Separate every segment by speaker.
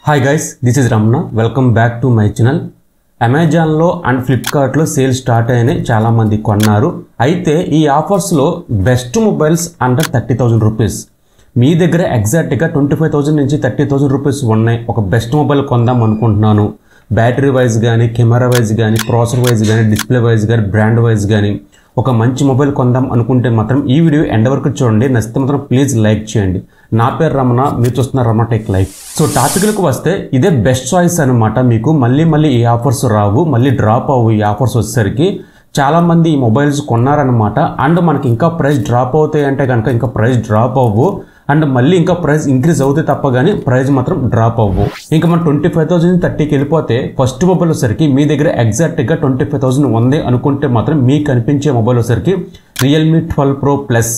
Speaker 1: Hi guys, this is Ramna. Welcome back to my channel. Amazon లో and Flipkart లో sale start అయినాయి, చాలా మంది కొన్నారు. అయితే ఈ ఆఫర్స్ లో బెస్ట్ మొబైల్స్ అండర్ 30,000 రూపీస్ మీ దగ్గర ఎగ్జాక్ట్ గా 25,000 నుంచి 30,000 రూపీస్ ఉన్నాయి. ఒక బెస్ట్ మొబైల్ కొందాం అనుకుంటున్నాను. బ్యాటరీ వైజ్ గానీ, కెమెరా వైజ్ గానీ, ప్రాసెసర్ వైజ్ గానీ, డిస్ప్లే వైజ్ గానీ, బ్రాండ్ వైజ్ గానీ ఒక మంచి మొబైల్ కొందాం అనుకుంటే మాత్రం ఈ వీడియో ఎండ్ వరకు చూడండి. నచ్చితే మాత్రం ప్లీజ్ లైక్ చేయండి. నా పేరు రమణ, మీరు చూస్తున్న రమణ టెక్ లైఫ్. సో టాపిక్లకు వస్తే ఇదే బెస్ట్ చాయిస్ అనమాట. మీకు మళ్ళీ ఈ ఆఫర్స్ రావు, మళ్ళీ డ్రాప్ అవ్వు. ఈ ఆఫర్స్ వచ్చేసరికి చాలా మంది ఈ మొబైల్స్ కొన్నారనమాట. అండ్ మనకి ఇంకా ప్రైస్ డ్రాప్ అవుతాయి అంటే కనుక ఇంకా ప్రైస్ డ్రాప్ అవ్వు, అండ్ మళ్ళీ ఇంకా ప్రైస్ ఇంక్రీజ్ అవుతాయి తప్ప కానీ ప్రైస్ మాత్రం డ్రాప్ అవ్వు. ఇంకా మనం 25,000 30కి వెళ్ళిపోతే ఫస్ట్ మొబైల్ వచ్చేసరికి మీ దగ్గర ఎగ్జాక్ట్గా 25,000 ఉంది అనుకుంటే మాత్రం మీకు కనిపించే మొబైల్ వచ్చేసరికి రియల్మీ 12 Pro Plus.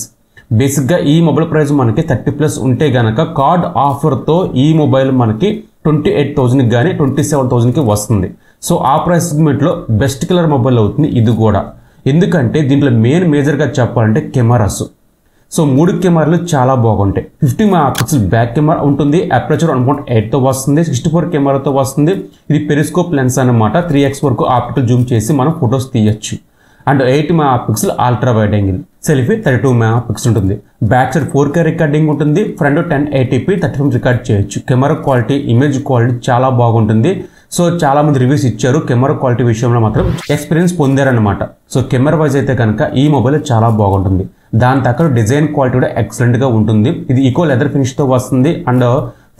Speaker 1: బేసిక్గా ఈ మొబైల్ ప్రైస్ మనకి 30+ ఉంటే గనక కార్డ్ ఆఫర్తో ఈ మొబైల్ మనకి 28,000కి కానీ 27,000కి వస్తుంది. సో ఆ ప్రైస్ సెగ్మెంట్లో బెస్ట్ కిల్లర్ మొబైల్ అవుతుంది ఇది కూడా. ఎందుకంటే దీంట్లో మేజర్గా చెప్పాలంటే కెమెరాస్. సో 3 కెమెరాలు చాలా బాగుంటాయి. 50 మెగాపిక్సెల్ బ్యాక్ కెమెరా ఉంటుంది, అపర్చర్ 1.8తో వస్తుంది, 64 కెమెరాతో వస్తుంది. ఇది పెరిస్కోప్ లెన్స్ అన్నమాట. 3x వరకు ఆప్టికల్ జూమ్ చేసి మనం ఫొటోస్ తీయచ్చు. And 8 megapixel ultra wide angle selfie 32 megapixel ఉంటుంది. బ్యాక్ సైడ్ 4K రికార్డింగ్ ఉంటుంది. ఫ్రంట్ 1080p 30 రికార్డ్ చేయొచ్చు. కెమెరా క్వాలిటీ, ఇమేజ్ క్వాలిటీ చాలా బాగుంటుంది. సో చాలా మంది రివ్యూస్ ఇచ్చారు, కెమెరా క్వాలిటీ విషయంలో మాత్రం ఎక్స్పీరియన్స్ పొందారనమాట. సో కెమెరా వైజ్ అయితే కనుక ఈ మొబైల్ చాలా బాగుంటుంది. దాని తగ్గ డిజైన్ క్వాలిటీ కూడా ఎక్సలెంట్గా ఉంటుంది. ఇది ఈకో లెదర్ ఫినిష్తో వస్తుంది. అండ్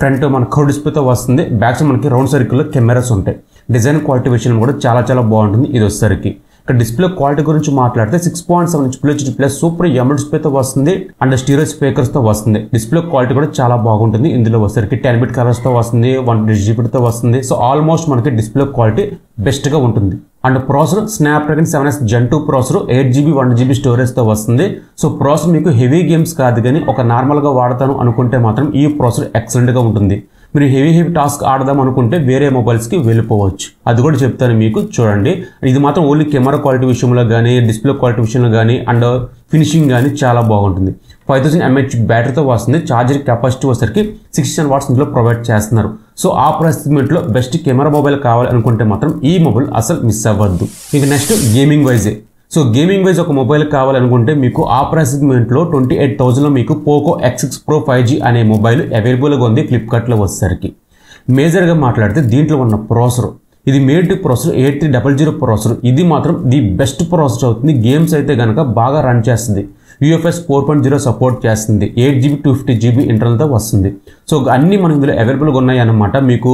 Speaker 1: ఫ్రంట్ మన కర్వ్ డిస్ప్లేతో వస్తుంది. బ్యాక్ సైడ్ మనకి రౌండ్ సర్కిల్లో కెమెరాస్ ఉంటాయి. డిజైన్ క్వాలిటీ విషయంలో కూడా చాలా బాగుంటుంది ఇది వచ్చేసరికి. ఇక్కడ డిస్ప్లే క్వాలిటీ గురించి మాట్లాడితే 6.7 inch full HD plus super AMOLED డిస్ప్లేతో వస్తుంది. అండ్ స్టీరియో స్పీకర్స్తో వస్తుంది. డిస్ప్లే క్వాలిటీ కూడా చాలా బాగుంటుంది. ఇందులో వచ్చేసరికి 10 బిట్ కలర్స్తో వస్తుంది, 1 GB వస్తుంది. సో ఆల్మోస్ట్ మనకి డిస్ప్లే క్వాలిటీ బెస్ట్గా ఉంటుంది. And processor Snapdragon 7S Gen 2 processor 8GB 1GB స్టోరేజ్తో వస్తుంది. సో ప్రాసెసర్ మీకు హెవీ గేమ్స్ కాదు కానీ ఒక నార్మల్గా వాడతాను అనుకుంటే మాత్రం ఈ ప్రాసెసర్ ఎక్సలెంట్గా ఉంటుంది. మీరు హెవీ టాస్క్ ఆడదాం అనుకుంటే వేరే మొబైల్స్కి వెళ్ళిపోవచ్చు. అది కూడా చెప్తాను మీకు, చూడండి. ఇది మాత్రం ఓన్లీ కెమెరా క్వాలిటీ విషయంలో కానీ, డిస్ప్లే క్వాలిటీ విషయంలో కానీ, అండ్ ఫినిషింగ్ కానీ చాలా బాగుంటుంది. 5000 mAh బ్యాటరీతో వస్తుంది. ఛార్జర్ కెపాసిటీ వచ్చేసరికి 16 watts ఇందులో ప్రొవైడ్ చేస్తున్నారు. సో ఆ ప్రైస్ సెగ్మెంట్లో బెస్ట్ కెమెరా మొబైల్ కావాలి అనుకుంటే మాత్రం ఈ మొబైల్ అసలు మిస్ అవ్వద్దు. ఇక next gaming yj. So gaming wise ఒక మొబైల్ కావాలనుకుంటే మీకు ఆ ప్రైస్ సెగ్మెంట్లో 28,000లో మీకు పోకో X6 Pro 5G అనే మొబైల్ అవైలబుల్గా ఉంది ఫ్లిప్కార్ట్లో వచ్చేసరికి. మేజర్గా మాట్లాడితే దీంట్లో ఉన్న ప్రాసెసర్, ఇది మేడ్ ప్రాసెసర్ 8300 ప్రాసెసర్. ఇది మాత్రం ది బెస్ట్ ప్రాసెసర్ అవుతుంది. గేమ్స్ అయితే కనుక బాగా రన్ చేస్తుంది. UFS 4.0 సపోర్ట్ చేస్తుంది. 8GB 250GB ఇంటర్నల్తో వస్తుంది. సో అన్నీ మనకి ఇందులో అవైలబుల్గా ఉన్నాయి అన్నమాట. మీకు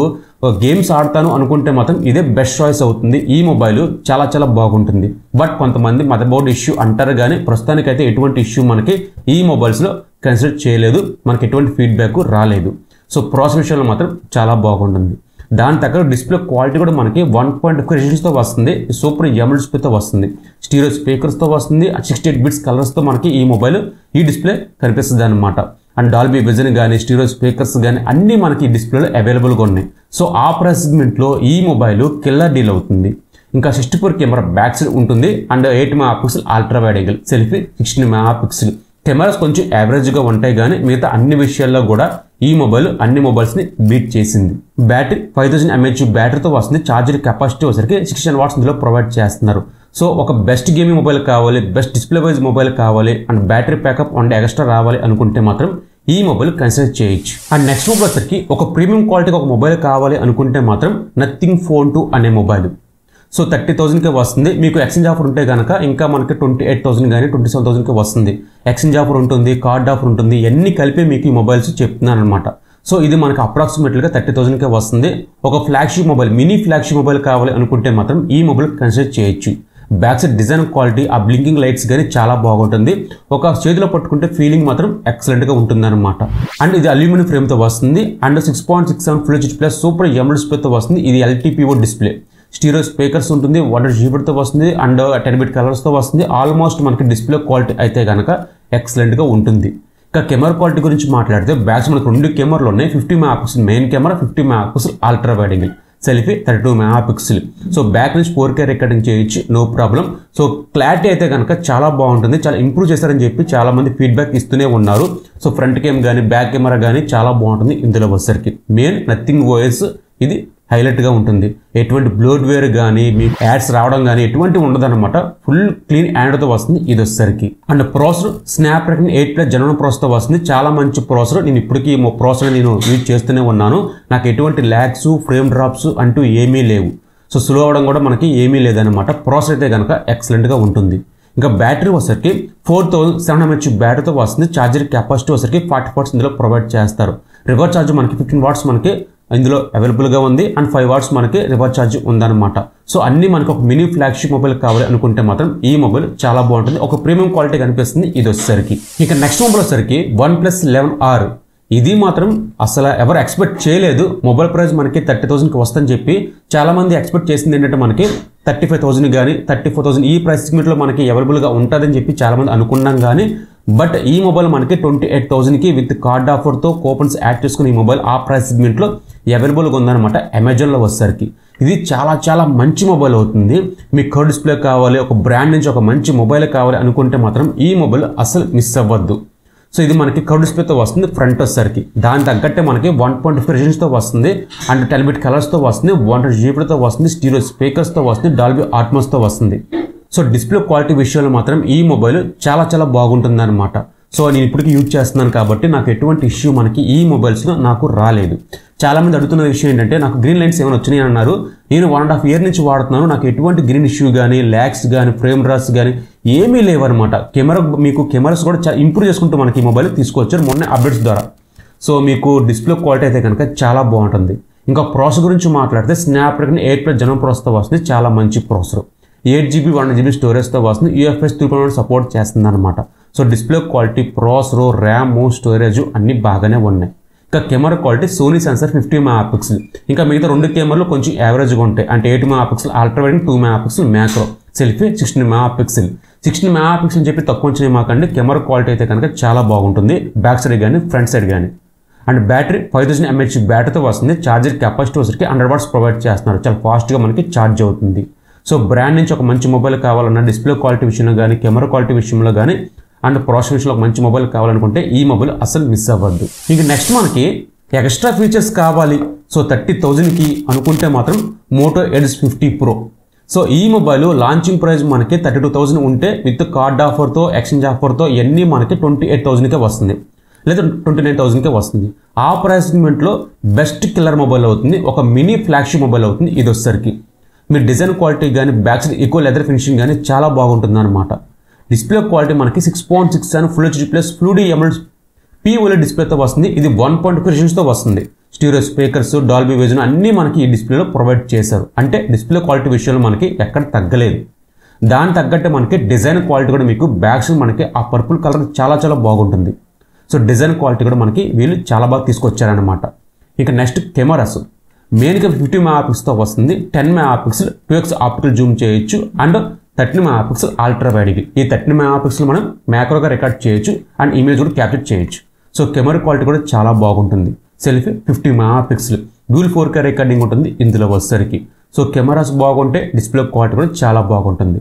Speaker 1: గేమ్స్ ఆడతాను అనుకుంటే మాత్రం ఇదే బెస్ట్ చాయిస్ అవుతుంది. ఈ మొబైల్ చాలా బాగుంటుంది. బట్ కొంతమంది మదర్ బోర్డ్ ఇష్యూ అంటారు కానీ ప్రస్తుతానికైతే ఎటువంటి ఇష్యూ మనకి ఈ మొబైల్స్లో కన్సిడర్ చేయలేదు. మనకి ఎటువంటి ఫీడ్బ్యాక్ రాలేదు. సో ప్రాసెసర్ విషయంలో మాత్రం చాలా బాగుంటుంది. దాని తగ్గ డిస్ప్లే క్వాలిటీ కూడా మనకి 1.5 రెజల్యూషన్తో వస్తుంది. సూపర్ AMOLED డిస్ప్లేతో వస్తుంది. స్టీరియో స్పీకర్స్తో వస్తుంది. 68 బిట్స్ కలర్స్తో మనకి ఈ మొబైల్ ఈ డిస్ప్లే కనిపిస్తుంది అనమాట. అండ్ డాల్బీ విజన్ కానీ, స్టీరియో స్పీకర్స్ కానీ అన్నీ మనకి ఈ డిస్ప్లేలో అవైలబుల్గా ఉన్నాయి. సో ఆ ప్రైస్ సెగ్మెంట్లో ఈ మొబైల్ కిల్లర్ డీల్ అవుతుంది. ఇంకా 64 కెమెరా బ్యాక్ సైడ్ ఉంటుంది. And 8 megapixel ultra wide angle selfie 16 megapixel. Cameras కొంచెం యావరేజ్గా ఉంటాయి కానీ మిగతా అన్ని విషయాల్లో కూడా ఈ మొబైల్ అన్ని మొబైల్స్ని బీట్ చేసింది. బ్యాటరీ 5000 mAh బ్యాటరీతో వస్తుంది. ఛార్జర్ కెపాసిటీ వచ్చరికి 16 watts ఇందులో ప్రొవైడ్ చేస్తున్నారు. సో ఒక బెస్ట్ గేమింగ్ మొబైల్ కావాలి, బెస్ట్ డిస్ప్లే వైజ్ మొబైల్ కావాలి, and battery pack up and extra రావాలి అనుకుంటే మాత్రం ఈ మొబైల్ కన్సిడర్ చేయొచ్చు. అండ్ నెక్స్ట్ మొబైల్ వచ్చరికి ఒక ప్రీమియం క్వాలిటీకి ఒక మొబైల్ కావాలి అనుకుంటే మాత్రం నథింగ్ ఫోన్ 2 అనే మొబైల్. సో 30,000కే వస్తుంది. మీకు ఎక్స్చేంజ్ ఆఫర్ ఉంటే కనుక ఇంకా మనకి 28,000 కానీ 27,000కి వస్తుంది. ఎక్స్చేంజ్ ఆఫర్ ఉంటుంది, కార్డ్ ఆఫర్ ఉంటుంది, ఇవన్నీ కలిపి మీకు ఈ మొబైల్స్ చెప్తున్నాను అనమాట. సో ఇది మనకి అప్రాక్సిమేట్లీగా 30,000కే వస్తుంది. ఒక flagship mobile, mini flagship mobile కావాలి అనుకుంటే మాత్రం ఈ మొబైల్ కన్సిడర్ చేయొచ్చు. బ్యాక్ సైడ్ డిజైన్ క్వాలిటీ, ఆ బ్లింకింగ్ లైట్స్ కానీ చాలా బాగుంటుంది. ఒక చేతిలో పట్టుకుంటే ఫీలింగ్ మాత్రం ఎక్సలెంట్గా ఉంటుంది అనమాట. అండ్ ఇది అల్యూమినియం ఫ్రేమ్తో వస్తుంది. And 6.67 full HD plus super AMOLED డిస్ప్లేతో వస్తుంది. ఇది LTPO డిస్ప్లే. స్టీరియో స్పీకర్స్ ఉంటుంది. 1 GB వస్తుంది. అండ్ 10 బిట్ కలర్స్తో వస్తుంది. ఆల్మోస్ట్ మనకి డిస్ప్లే క్వాలిటీ అయితే కనుక ఎక్సలెంట్గా ఉంటుంది. ఇంకా కెమెరా క్వాలిటీ గురించి మాట్లాడితే బ్యాక్ మనకు 2 కెమెరాలు ఉన్నాయి. 50 megapixel main camera, 50 megapixel ultra wide angle selfie 32 mega pixel. So back నుంచి 4K రికార్డింగ్ చేయొచ్చు, నో ప్రాబ్లం. సో క్లారిటీ అయితే కనుక చాలా బాగుంటుంది, చాలా ఇంప్రూవ్ చేశారని చెప్పి చాలా మంది ఫీడ్బ్యాక్ ఇస్తూనే ఉన్నారు. సో ఫ్రంట్ కెమ్ కానీ బ్యాక్ కెమెరా కానీ చాలా బాగుంటుంది. ఇందులో వచ్చేసరికి మెయిన్ నథింగ్ ఓఎస్ ఇది హైలైట్గా ఉంటుంది. ఎటువంటి బ్లోడ్వేర్ కానీ మీకు యాడ్స్ రావడం కానీ ఎటువంటి ఉండదన్నమాట. ఫుల్ క్లీన్ ఆండ్రాయిడ్తో వస్తుంది ఇది వచ్చేసరికి. అండ్ ప్రాసెసర్ స్నాప్డ్రాగన్ 8+ Gen 1 ప్రాసెసర్తో వస్తుంది. చాలా మంచి ప్రాసెసర్. నేను ఇప్పటికీ ప్రాసెసర్ నేను యూజ్ చేస్తూనే ఉన్నాను. నాకు ఎటువంటి ల్యాగ్స్ ఫ్రేమ్ డ్రాప్స్ అంటూ ఏమీ లేవు. సో స్లో అవడం కూడా మనకి ఏమీ లేదనమాట. ప్రాసెసర్ అయితే కనుక ఎక్సలెంట్గా ఉంటుంది. ఇంకా బ్యాటరీ వచ్చేసరికి 4700 mAh బ్యాటరీతో వస్తుంది. ఛార్జర్ కెపాసిటీ వచ్చేసరికి 40 watts ఇందులో ప్రొవైడ్ చేస్తారు. రివర్స్ ఛార్జ్ మనకి 15 watts మనకి ఇందులో అవైలబుల్గా ఉంది. అండ్ 5 watts మనకి రివర్స్ ఛార్జ్ ఉందన్నమాట. సో అన్ని మనకి ఒక మినీ ఫ్లాగ్షిప్ మొబైల్ కావాలి అనుకుంటే మాత్రం ఈ మొబైల్ చాలా బాగుంటుంది. ఒక ప్రీమియం క్వాలిటీ కనిపిస్తుంది ఇది వచ్చేసరికి. ఇక నెక్స్ట్ మొబైల్ వచ్చేసరికి OnePlus 11R. ఇది మాత్రం అసలు ఎవరు ఎక్స్పెక్ట్ చేయలేదు. మొబైల్ ప్రైస్ మనకి 30,000కి వస్తుందని చెప్పి చాలా మంది ఎక్స్పెక్ట్ చేసింది ఏంటంటే మనకి 35,000 కానీ 34,000 ఈ ప్రైస్ సెగ్మెంట్లో మనకి అవైలబుల్గా ఉంటుందని చెప్పి చాలా మంది అనుకున్నాం. కానీ బట్ ఈ మొబైల్ మనకి 28,000కి విత్ కార్డ్ ఆఫర్తో కూపన్స్ యాడ్ చేసుకుని ఈ మొబైల్ ఆ ప్రైస్ సెగ్మెంట్లో అవైలబుల్గా ఉందన్నమాట అమెజాన్లో వచ్చేసరికి. ఇది చాలా చాలా మంచి మొబైల్ అవుతుంది. మీకు కర్వ్ డిస్ప్లే కావాలి, ఒక బ్రాండ్ నుంచి ఒక మంచి మొబైల్ కావాలి అనుకుంటే మాత్రం ఈ మొబైల్ అసలు మిస్ అవ్వద్దు. సో ఇది మనకి కర్వ్ డిస్ప్లేతో వస్తుంది ఫ్రంట్ వచ్చేసరికి. దాని తగ్గట్టే మనకి 1.5 రెజల్యూషన్తో వస్తుంది. అండ్ 10-bit కలర్స్తో వస్తుంది, 100 GB వస్తుంది, స్టీరియో స్పీకర్స్తో వస్తుంది, డాల్బీ అట్మాస్తో వస్తుంది. సో డిస్ప్లే క్వాలిటీ విషయంలో మాత్రం ఈ మొబైల్ చాలా చాలా బాగుంటుంది అనమాట. సో నేను ఇప్పటికీ యూజ్ చేస్తున్నాను కాబట్టి నాకు ఎటువంటి ఇష్యూ మనకి ఈ మొబైల్స్లో నాకు రాలేదు. చాలామంది అడుగుతున్న విషయం ఏంటంటే నాకు గ్రీన్ లైన్స్ ఏమైనా వచ్చినాయి అన్నారు. నేను 1.5 year నుంచి వాడుతున్నాను, నాకు ఎటువంటి గ్రీన్ ఇష్యూ కానీ ల్యాగ్స్ కానీ ఫ్రేమ్ డ్రాప్స్ కానీ ఏమీ లేవన్నమాట. మీకు కెమెరాస్ కూడా చాలా ఇంప్రూవ్ చేసుకుంటూ మనకి ఈ మొబైల్ తీసుకొచ్చారు మొన్న అప్డేట్స్ ద్వారా. సో మీకు డిస్ప్లే క్వాలిటీ అయితే కనుక చాలా బాగుంటుంది. ఇంకా ప్రాసెసర్ గురించి మాట్లాడితే స్నాప్డ్రాగన్ 8+ Gen 1 ప్రాసెసర్తో వస్తుంది. చాలా మంచి ప్రాసెసర్. 8GB 1GB స్టోరేజ్తో వస్తుంది. UFS 3.1 సపోర్ట్ చేస్తుంది అనమాట. So display quality, processor, RAM, storage అన్నీ బాగానే ఉన్నాయి. ఇంకా camera quality Sony sensor 50 MP. ఇంకా మిగతా 2 కెమెరాలు కొంచెం యావరేజ్గా ఉంటాయి. అంటే 8 MP ultra wide, 2 MP macro, selfie 16 MP. 16 MP అని చెప్పి తక్కువ వచ్చినాయి మాకండి. కెమెరా క్వాలిటీ అయితే కనుక చాలా బాగుంటుంది, బ్యాక్ సైడ్ కానీ ఫ్రంట్ సైడ్ కానీ. అండ్ బ్యాటరీ 5000 mAh బ్యాటరీతో వస్తుంది. ఛార్జర్ కెపాసిటీ వచ్చరికి 100 watts ప్రొవైడ్ చేస్తున్నారు. చాలా ఫాస్ట్గా మనకి ఛార్జ్ అవుతుంది. సో బ్రాండ్ నుంచి ఒక మంచి మొబైల్ కావాలన్నా డిస్ప్లే క్వాలిటీ విషయంలో కానీ కెమెరా క్వాలిటీ విషయంలో కానీ అండ్ ప్రాసెసర్ విషయంలో ఒక మంచి మొబైల్ కావాలనుకుంటే ఈ మొబైల్ అసలు మిస్ అవ్వద్దు. ఇంక నెక్స్ట్ మనకి ఎక్స్ట్రా ఫీచర్స్ కావాలి సో 30,000కి అనుకుంటే మాత్రం మోటో ఎడ్జ్ 50 Pro. సో ఈ మొబైల్ లాంచింగ్ ప్రైస్ మనకి 32,000 ఉంటే విత్ కార్డ్ ఆఫర్తో ఎక్స్చేంజ్ ఆఫర్తో ఇవన్నీ మనకి 28,000కే వస్తుంది, లేదా 29,000కే వస్తుంది. ఆ ప్రైస్ సెగ్మెంట్లో బెస్ట్ కిల్లర్ మొబైల్ అవుతుంది, ఒక మినీ ఫ్లాగ్షిప్ మొబైల్ అవుతుంది ఇది వచ్చేసరికి. మీరు డిజైన్ క్వాలిటీ కానీ బ్యాక్ సైడ్ ఎక్కువ లెదర్ ఫినిషింగ్ కానీ చాలా బాగుంటుంది అనమాట. డిస్ప్లే క్వాలిటీ మనకి 6.6 అని full HD plus full AMOLED POLED డిస్ప్లేతో వస్తుంది. ఇది 1.5 రెజల్యూషన్తో వస్తుంది. స్టీరియో స్పీకర్స్, డాల్బీ విజన్ అన్నీ మనకి ఈ డిస్ప్లేలో ప్రొవైడ్ చేశారు. అంటే డిస్ప్లే క్వాలిటీ విషయంలో మనకి ఎక్కడ తగ్గలేదు. దాని తగ్గట్టే మనకి డిజైన్ క్వాలిటీ కూడా మీకు బ్యాక్ సైడ్ మనకి ఆ పర్పుల్ కలర్ చాలా చాలా బాగుంటుంది. సో డిజైన్ క్వాలిటీ కూడా మనకి వీళ్ళు చాలా బాగా తీసుకొచ్చారనమాట. ఇక నెక్స్ట్ కెమెరాస్ మెయిన్గా 50 MP వస్తుంది. 10 MP 2x ఆప్టికల్ జూమ్ చేయొచ్చు. And 30 MP ultra wide. ఈ 30 MP మనం మ్యాక్రోగా రికార్డ్ చేయొచ్చు అండ్ ఇమేజ్ కూడా క్యాప్చర్ చేయొచ్చు. సో కెమెరా క్వాలిటీ కూడా చాలా బాగుంటుంది. Selfie 50 MP, dual 4K recording ఉంటుంది ఇందులో వచ్చేసరికి. సో కెమెరాస్ బాగుంటే డిస్ప్లే క్వాలిటీ కూడా చాలా బాగుంటుంది.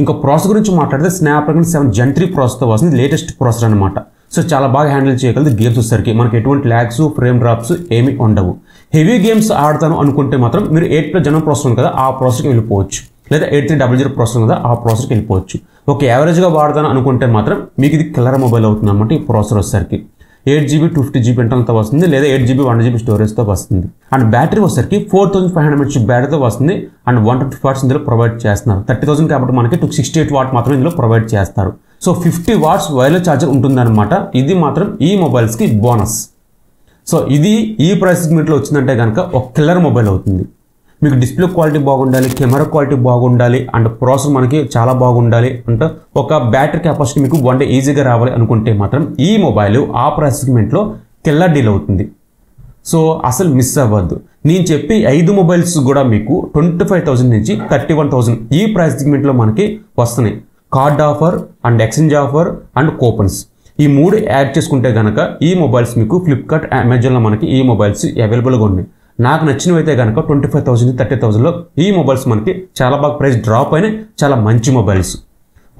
Speaker 1: ఇంకా ప్రాసెసర్ గురించి మాట్లాడితే స్నాప్డ్రాగన్ 7 Gen 3 ప్రాసెసర్తో వస్తుంది. లేటెస్ట్ ప్రాసెసర్ అనమాట. సో చాలా బాగా హ్యాండిల్ చేయగలదు. గేమ్స్ వచ్చేసరికి మనకి ఎటువంటి ల్యాగ్స్ ఫ్రేమ్ డ్రాప్స్ ఏమీ ఉండవు. హెవీ గేమ్స్ ఆడతాను అనుకుంటే మాత్రం మీరు 8+ Gen 1 ప్రాసెసర్ ఉంది కదా ఆ ప్రాసెసర్కి వెళ్ళిపోవచ్చు, లేదా 8300 ప్రాసెసర్ కదా ఆ ప్రాసెసర్కి వెళ్ళిపోవచ్చు. ఒక యావరేజ్గా వాడతాను అనుకుంటే మాత్రం మీకు ఇది కిల్లర్ మొబైల్ అవుతుంది అన్నమాట. ఈ ప్రాసెసర్ వచ్చేసరికి 8GB 250GB ఇంటర్నల్తో వస్తుంది, లేదా 8GB 1GB స్టోరేజ్తో వస్తుంది. అండ్ బ్యాటరీ వచ్చేసరికి 4500 mAh బ్యాటరీతో వస్తుంది. అండ్ 120 watts ఇందులో ప్రొవైడ్ చేస్తున్నారు. 30,000 కాబట్టి మనకి 268 watt మాత్రం ఇందులో ప్రొవైడ్ చేస్తారు. సో 50 watts వైర్లెస్ ఛార్జర్ ఉంటుందన్నమాట. ఇది మాత్రం ఈ మొబైల్స్కి బోనస్. సో ఇది ఈ ప్రైస్ సెగ్మెంట్లో వచ్చిందంటే కనుక ఒక కిల్లర్ మొబైల్ అవుతుంది. మీకు డిస్ప్లే క్వాలిటీ బాగుండాలి, కెమెరా క్వాలిటీ బాగుండాలి, అండ్ ప్రాసెసర్ మనకి చాలా బాగుండాలి, అంటే ఒక బ్యాటరీ కెపాసిటీ మీకు 1 day ఈజీగా రావాలి అనుకుంటే మాత్రం ఈ మొబైల్ ఆ ప్రైస్ సెగ్మెంట్లో కిల్లర్ డీల్ అవుతుంది. సో అసలు మిస్ అవ్వద్దు. నేను చెప్పి 5 మొబైల్స్ కూడా మీకు 25,000 నుంచి 31,000 ఈ ప్రైస్ సెగ్మెంట్లో మనకి వస్తున్నాయి. Card offer and exchange offer and coupons ఈ 3 యాడ్ చేసుకుంటే కనుక ఈ మొబైల్స్ మీకు ఫ్లిప్కార్ట్ అమెజాన్లో మనకి ఈ మొబైల్స్ అవైలబుల్గా ఉన్నాయి. నాకు నచ్చినవి అయితే కనుక 25,000 30,000లో ఈ మొబైల్స్ మనకి చాలా బాగా ప్రైస్ డ్రాప్ అయినాయి, చాలా మంచి మొబైల్స్.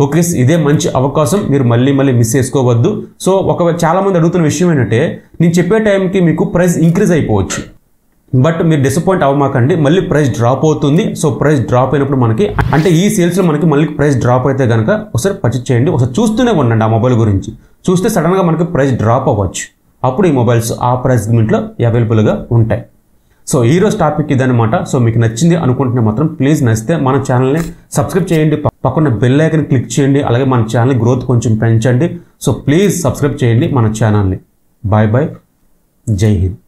Speaker 1: ఓకే, ఇదే మంచి అవకాశం, మీరు మళ్ళీ మిస్ చేసుకోవద్దు. సో చాలామంది అడుగుతున్న విషయం ఏంటంటే నేను చెప్పే టైంకి మీకు ప్రైస్ ఇంక్రీజ్ అయిపోవచ్చు, బట్ మీరు డిసప్పాయింట్ అవ్వమాకండి, మళ్ళీ ప్రైస్ డ్రాప్ అవుతుంది. సో ప్రైస్ డ్రాప్ అయినప్పుడు మనకి అంటే ఈ సేల్స్లో మనకి మళ్ళీ ప్రైస్ డ్రాప్ అయితే కనుక ఒకసారి పర్చేజ్ చేయండి, ఒకసారి చూస్తూనే ఉండండి ఆ మొబైల్ గురించి. చూస్తే సడన్గా మనకి ప్రైస్ డ్రాప్ అవ్వచ్చు, అప్పుడు ఈ మొబైల్స్ ఆ ప్రైస్ లిమిట్లో అవైలబుల్గా ఉంటాయి. సో ఈరోజు టాపిక్ ఇదనమాట. సో మీకు నచ్చింది అనుకుంటున్నా మాత్రం ప్లీజ్ నచ్చితే మన ఛానల్ని సబ్స్క్రైబ్ చేయండి, పక్కన బెల్ ఐకాన్ క్లిక్ చేయండి, అలాగే మన ఛానల్ గ్రోత్ కొంచెం పెంచండి. సో ప్లీజ్ సబ్స్క్రైబ్ చేయండి మన ఛానల్ని. బాయ్ బాయ్, జై హింద్.